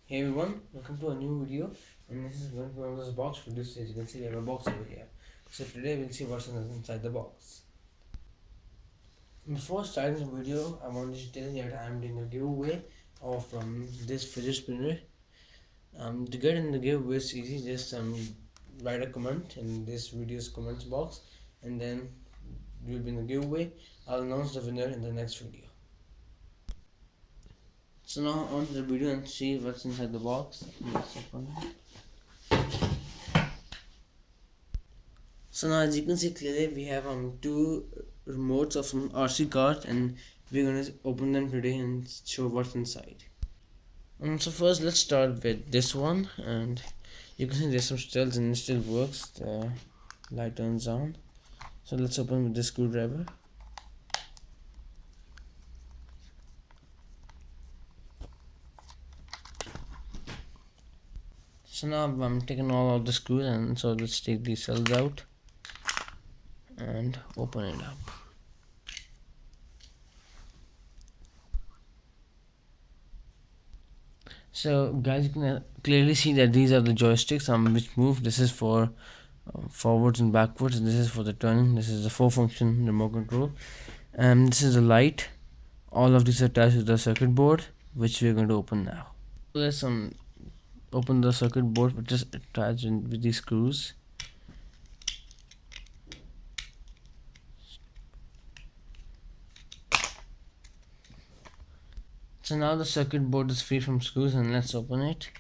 Hey everyone, welcome to a new video, and this is going to be one of those box reviews. As you can see, we have a box over here. So today we'll see what's inside the box. Before starting the video, I want to tell you that I'm doing a giveaway of this fidget spinner. To get in the giveaway, it's easy. Just write a comment in this video's comments box, and then you'll be in the giveaway. I'll announce the winner in the next video. So now on to the video and see what's inside the box. Let's open it. So now as you can see clearly, we have two remotes of some RC cars, and we're gonna open them today and show what's inside. So first let's start with this one, and you can see there's some stills and it still works. The light turns on. So let's open with this screwdriver. So now I'm taking all of the screws, and so let's take these cells out and open it up. So guys, you can clearly see that these are the joysticks which move. This is for forwards and backwards. This is for the turning. This is the 4-function remote control, and this is the light. All of these are attached to the circuit board, which we're going to open now. Let's open the circuit board, which is attached with these screws. So now the circuit board is free from screws, and let's open it.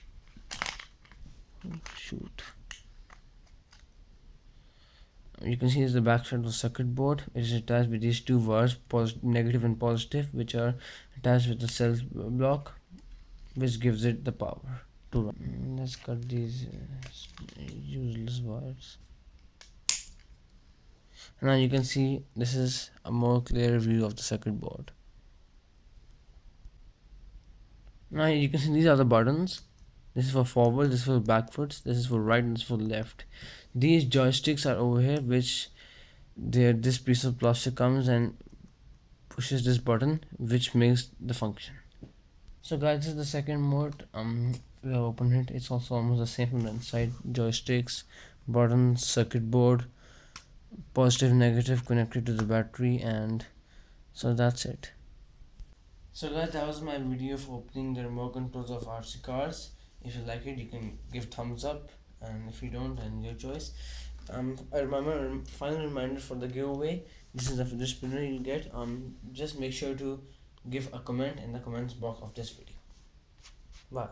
Shoot. You can see this is the back side of the circuit board. It is attached with these two wires, negative and positive, which are attached with the cell block, which gives it the power to run. Let's cut these useless wires. Now you can see this is a more clear view of the circuit board. Now you can see these are the buttons. This is for forward, this is for backwards, this is for right, and this is for left. These joysticks are over here, which this piece of plastic comes and pushes this button, which makes the function. So guys, this is the second mode. We have opened it. It's also almost the same from the inside. Joysticks, buttons, circuit board, positive, negative connected to the battery, and so that's it. So guys, that was my video for opening the remote controls of RC cars. If you like it, you can give thumbs up, and if you don't, then your choice. A final reminder for the giveaway. This is the fidget spinner you get. Just make sure to give a comment in the comments box of this video. Bye.